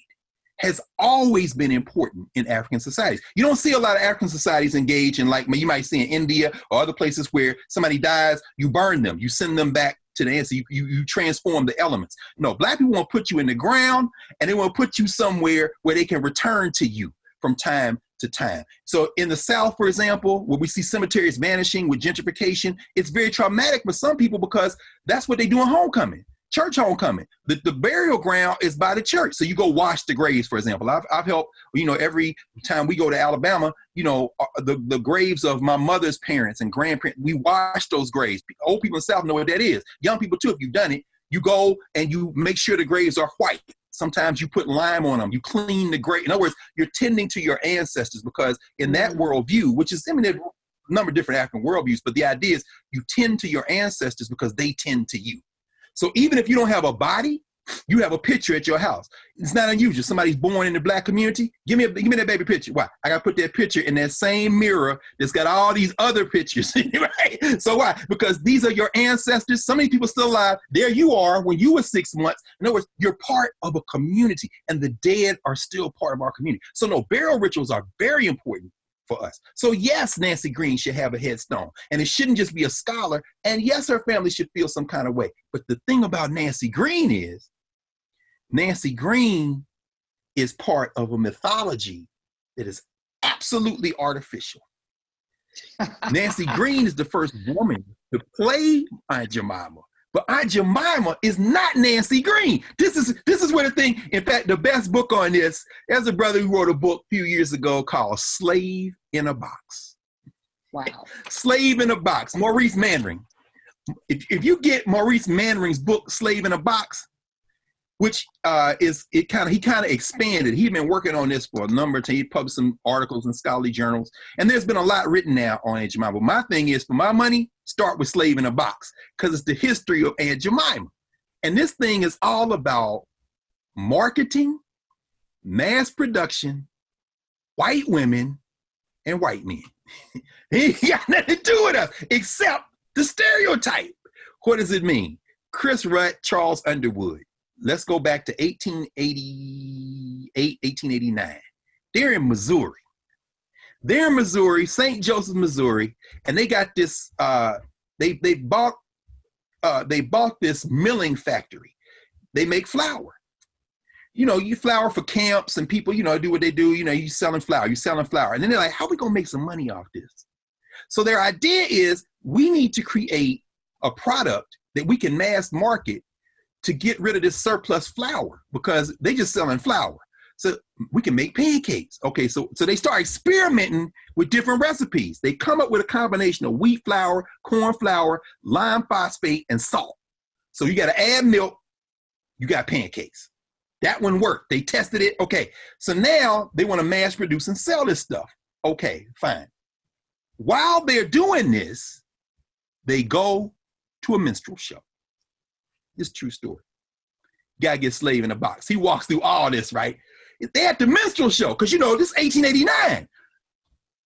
has always been important in African societies. You don't see a lot of African societies engage in, like you might see in India or other places where somebody dies, you burn them, you send them back to the ancestors, you transform the elements. No, Black people want to put you in the ground, and they want to put you somewhere where they can return to you from time to time. So in the South, for example, where we see cemeteries vanishing with gentrification, it's very traumatic for some people because that's what they do in homecoming. Church homecoming. The burial ground is by the church. So you go wash the graves, for example. I've helped, you know, every time we go to Alabama, you know, the graves of my mother's parents and grandparents, we wash those graves. Old people in the South know what that is. Young people too, if you've done it, you go and you make sure the graves are white. Sometimes you put lime on them. You clean the grave. In other words, you're tending to your ancestors, because in that worldview, which is, I mean, there are a number of different African worldviews, but the idea is you tend to your ancestors because they tend to you. So even if you don't have a body, you have a picture at your house. It's not unusual. Somebody's born in the Black community. Give me that baby picture. Why? I got to put that picture in that same mirror that's got all these other pictures, right? So why? Because these are your ancestors. So many people still alive. There you are when you were 6 months. In other words, you're part of a community, and the dead are still part of our community. So no, burial rituals are very important for us. So yes, Nancy Green should have a headstone, and it shouldn't just be a scholar, and yes, her family should feel some kind of way. But the thing about Nancy Green is part of a mythology that is absolutely artificial. Nancy Green is the first woman to play Aunt Jemima, but Aunt Jemima is not Nancy Green. This is where the thing, in fact, the best book on this, there's a brother who wrote a book a few years ago called Slave in a Box. Wow. Slave in a Box, Maurice Manring. If you get Maurice Manring's book, Slave in a Box, which he kind of expanded. He'd been working on this for a number of times. He published some articles in scholarly journals, and there's been a lot written now on Aunt Jemima. But my thing is, for my money, start with Slave in a Box, because it's the history of Aunt Jemima. And this thing is all about marketing, mass production, white women, and white men. He ain't got nothing to do with us, except the stereotype. What does it mean? Chris Rudd, Charles Underwood. Let's go back to 1888, 1889. They're in Missouri. St. Joseph, Missouri, and they got this. They bought this milling factory. They make flour. You know, you flour for camps and people, you know, do what they do. You know, you selling flour, and then they're like, how are we gonna make some money off this? So their idea is we need to create a product that we can mass market to get rid of this surplus flour, because they just selling flour. So we can make pancakes. Okay, so they start experimenting with different recipes. They come up with a combination of wheat flour, corn flour, lime phosphate, and salt. So you got to add milk, you got pancakes. That one worked. They tested it. Okay, so now they want to mass produce and sell this stuff. Okay, fine. While they're doing this, they go to a minstrel show. This is a true story. Guy gets slave in a box. He walks through all this, right? They at the minstrel show, because you know, this is 1889.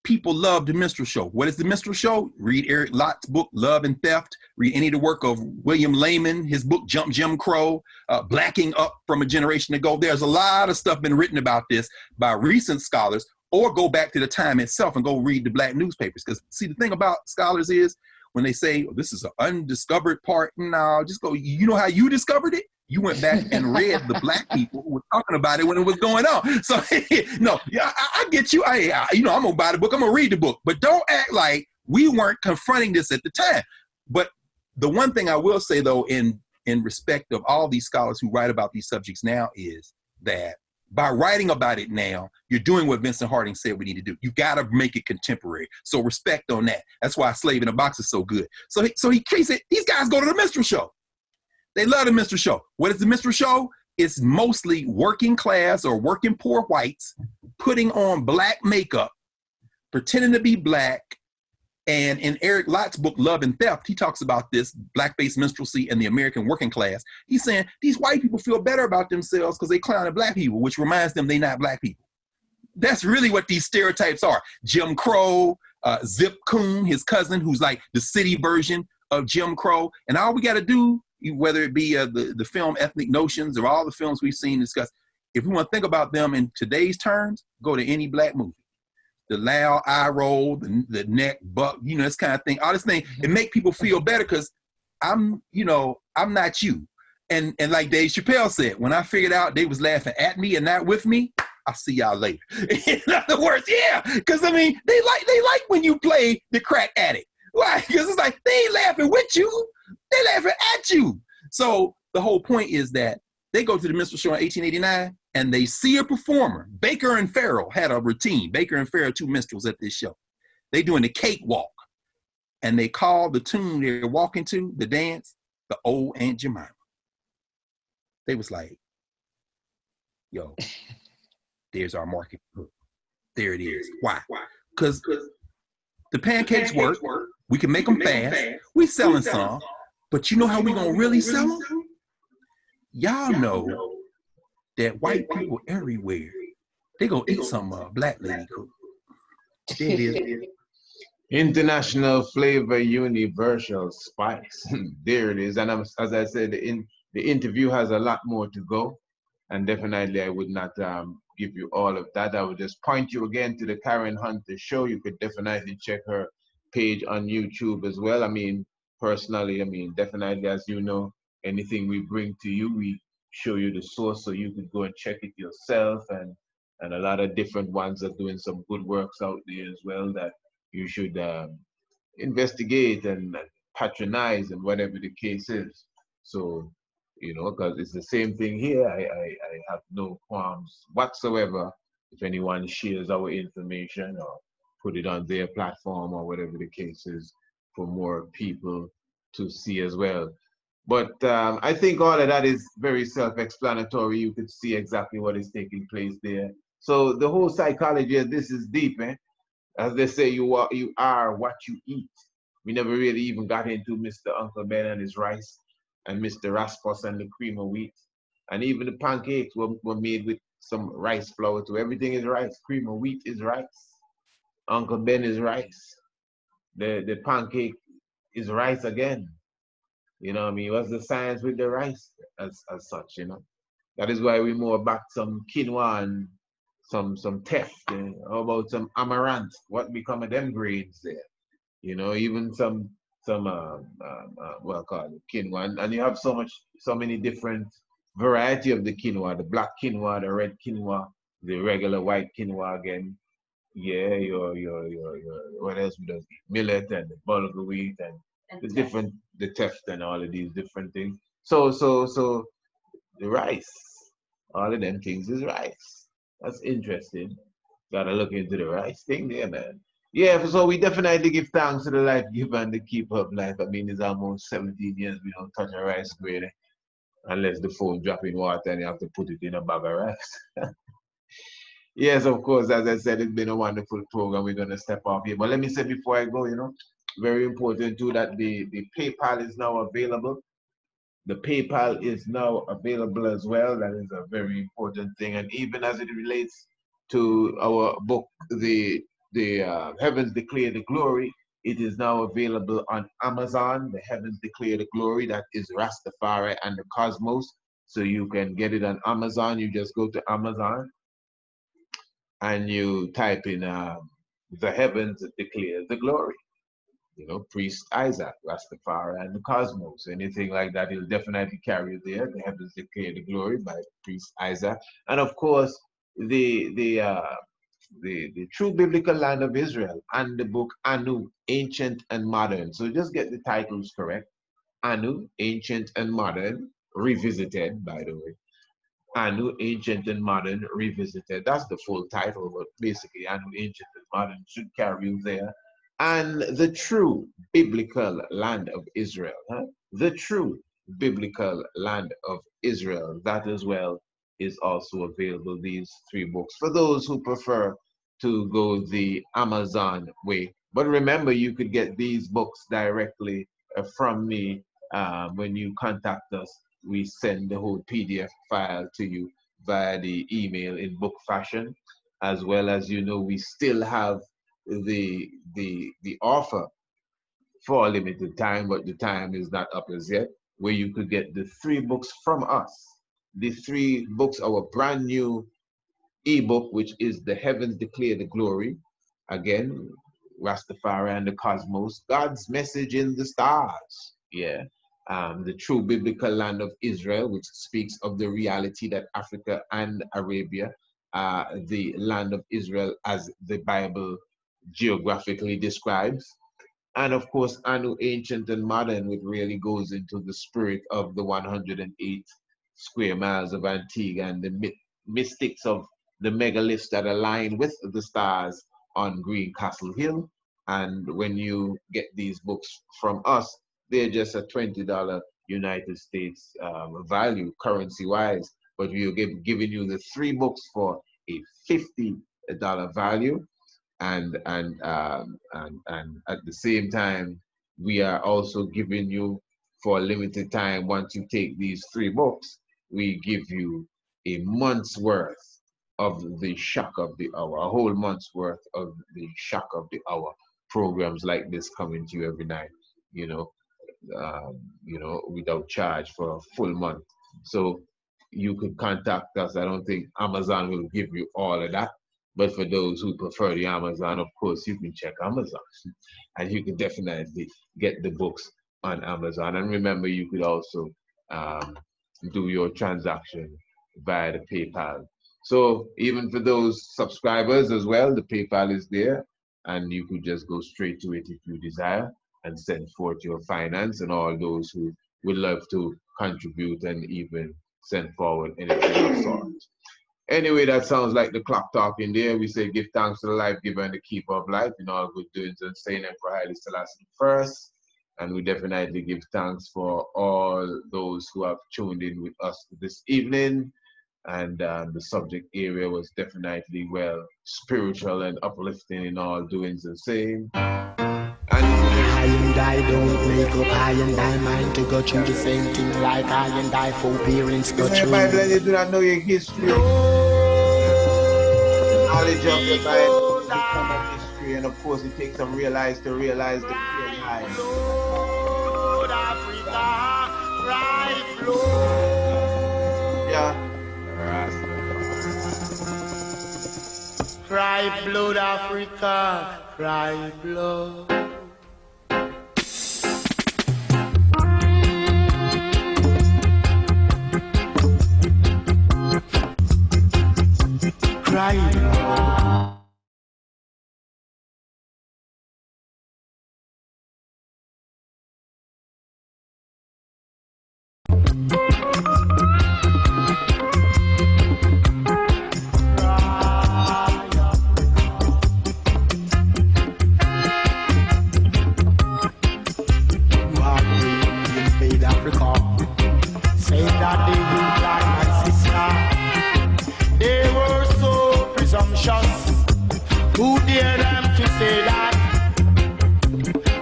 People love the minstrel show. What is the minstrel show? Read Eric Lott's book, Love and Theft. Read any of the work of William Layman, his book, Jim Crow, Blacking Up from a Generation Ago. There's a lot of stuff been written about this by recent scholars, or go back to the time itself and go read the black newspapers. Because see, the thing about scholars is when they say, oh, this is an undiscovered part, no, just go, you know how you discovered it? You went back and read the black people who were talking about it when it was going on. So, no, yeah, I get you. I'm going to buy the book. I'm going to read the book. But don't act like we weren't confronting this at the time. But the one thing I will say, though, in respect of all these scholars who write about these subjects now, is that by writing about it now, you're doing what Vincent Harding said we need to do. You got to make it contemporary. So respect on that. That's why Slave in a Box is so good. So he said, these guys go to the minstrel show. They love the minstrel show. What is the minstrel show? It's mostly working class or working poor whites putting on black makeup, pretending to be black. And in Eric Lott's book, Love and Theft, he talks about this blackface minstrelsy and the American working class. He's saying these white people feel better about themselves because they clown at black people, which reminds them they're not black people. That's really what these stereotypes are. Jim Crow, Zip Coon, his cousin, who's like the city version of Jim Crow. And all we got to do, whether it be the film Ethnic Notions or all the films we've seen discussed, if we want to think about them in today's terms, go to any black movie. The loud eye roll, the neck buck, this kind of thing, all this thing, it make people feel better because I'm not you. And like Dave Chappelle said, when I figured out they was laughing at me and not with me, I'll see y'all later. In other words, yeah, because they like when you play the crack addict. Why? Because it's like, they ain't laughing with you, they laughing at you. So the whole point is that they go to the minstrel show in 1889 and they see a performer. Baker and Farrell had a routine. Baker and Farrell, two minstrels at this show. They doing the cakewalk. And they call the tune they're walking to, the dance, the old Aunt Jemima. They was like, yo, there's our market. There it is. Why? Because the pancakes work. We can make them fast. We selling some. But you know how we gonna really sell them? Y'all know that white people everywhere, they gonna eat some black lady cook. There it is. International flavor, universal spice. There it is. And as I said, the interview has a lot more to go. And definitely I would not give you all of that. I would just point you again to the Karen Hunter show. You could definitely check her page on YouTube as well. I mean, personally, definitely, as you know, anything we bring to you, we show you the source so you could go and check it yourself. And a lot of different ones are doing some good works out there as well that you should investigate and patronize and whatever the case is. So, because it's the same thing here. I have no qualms whatsoever if anyone shares our information or put it on their platform or whatever the case is for more people to see as well. But I think all of that is very self-explanatory. You could see exactly what is taking place there. So the whole psychology of this is deep, eh? As they say, you are what you eat. We never really even got into Mr. Uncle Ben and his rice and Mr. Rasmus and the cream of wheat. And even the pancakes were made with some rice flour too. Everything is rice. Cream of wheat is rice. Uncle Ben is rice. The pancake is rice again. You know what I mean? What's the science with the rice as such, That is why we more back some quinoa and some teff. How about some amaranth? What become of them grains there? Even some called quinoa. And you have so many different variety of the quinoa, the black quinoa, the red quinoa, the regular white quinoa again. Yeah, your what else we does? Millet and the bulgur wheat and the theft and all of these different things. So the rice, all of them things is rice. That's interesting. Gotta look into the rice thing there, man. Yeah, so we definitely give thanks to the life giver and the keeper of life. I mean, it's almost 17 years we don't touch a rice grain unless the phone drop in water and you have to put it in a bag of rice. Yes, of course, as I said, it's been a wonderful program. We're going to step off here. But let me say before I go, very important too that the PayPal is now available. The PayPal is now available as well. That is a very important thing. And even as it relates to our book, the Heavens Declare the Glory, it is now available on Amazon. The Heavens Declare the Glory, that is Rastafari and the Cosmos. So you can get it on Amazon. You just go to Amazon and you type in the Heavens Declare the Glory. Priest Isaac, Rastafari and the Cosmos, anything like that, he'll definitely carry you there. The Heavens Declare the Glory by Priest Isaac. And of course, the True Biblical Land of Israel and the book Anu, Ancient and Modern. So just get the titles correct. Anu, Ancient and Modern, Revisited, by the way. Anu, Ancient and Modern, Revisited. That's the full title, but basically Anu, Ancient and Modern should carry you there. And the True Biblical Land of Israel. The True Biblical Land of Israel. That as well is also available, these 3 books, for those who prefer to go the Amazon way. But remember, you could get these books directly from me. When you contact us, we send the whole PDF file to you via the email in book fashion, as well as, we still have the offer for a limited time, but the time is not up as yet, where you could get the 3 books from us. The 3 books, our brand new ebook, which is The Heavens Declare the Glory. Again, Rastafari and the Cosmos, God's Message in the Stars. Yeah. The True Biblical Land of Israel, which speaks of the reality that Africa and Arabia are the land of Israel as the Bible geographically describes. And of course, Anu, Ancient and Modern, which really goes into the spirit of the 108 square miles of Antigua and the mystics of the megaliths that align with the stars on Green Castle Hill. And when you get these books from us, they're just a $20 United States value, currency-wise. But we are giving you the 3 books for a $50 value. And at the same time, we are also giving you, for a limited time, once you take these 3 books, we give you a month's worth of the Shock of the Hour, a whole month's worth of the Shock of the Hour programs like this coming to you every night, without charge for a full month. So you could contact us. I don't think Amazon will give you all of that. But for those who prefer the Amazon, of course, you can check Amazon. And you can definitely get the books on Amazon. And remember, you could also do your transaction via the PayPal. So even for those subscribers as well, the PayPal is there. And you could just go straight to it if you desire and send forth your finance, and all those who would love to contribute and even send forward anything of sort. Anyway, that sounds like the clock talking there. We say give thanks to the life giver and the keeper of life in all good doings, and saying Emperor Haile Selassie first. And we definitely give thanks for all those who have tuned in with us this evening. And the subject area was definitely, well, spiritual and uplifting in all doings and saying. I and I don't make up I and I mind to go through the same thing like I and I forbearance go through. Bible, you do not know your history. The knowledge of the Bible is of history, and of course it takes some realize to realize the clear line. Lord Africa, right, Lord. Yeah. Cry blood, Africa, cry blood. Cry blood. Africa. Say that they will like my sister. They were so presumptuous. Who dare them to say that?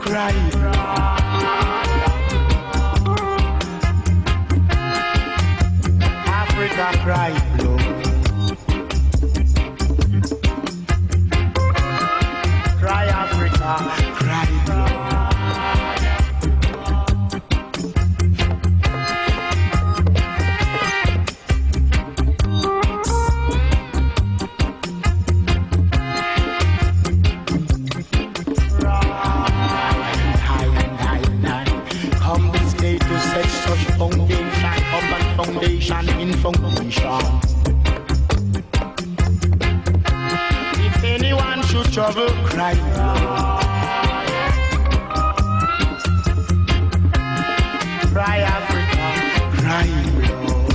Cry. Africa cry, blood. Cry, Africa, cry, blood. Foundation in foundation. If anyone should trouble, cry. Cry, Africa, cry, Lord.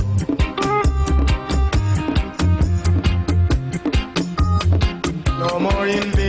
No more invasion.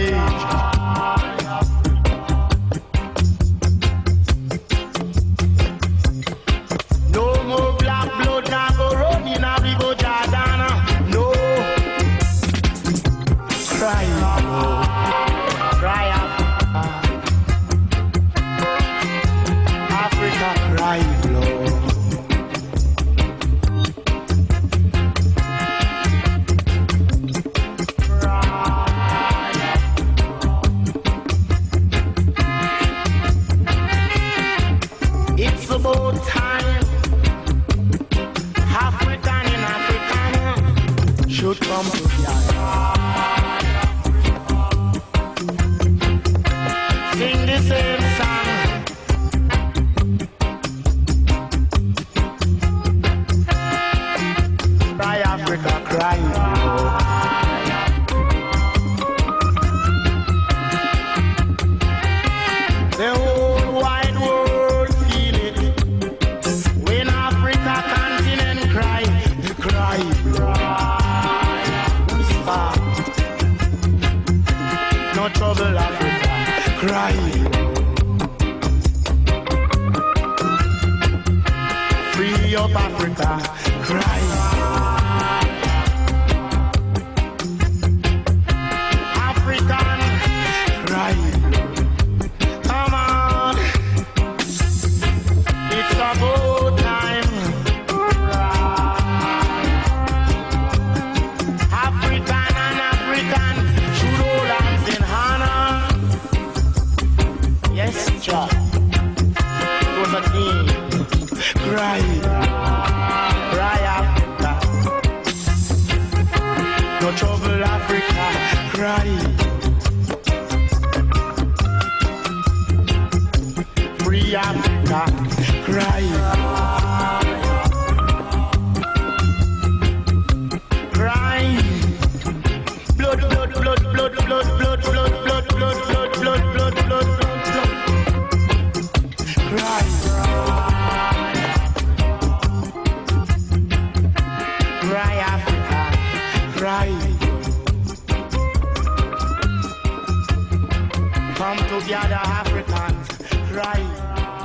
Come together, Africans, cry.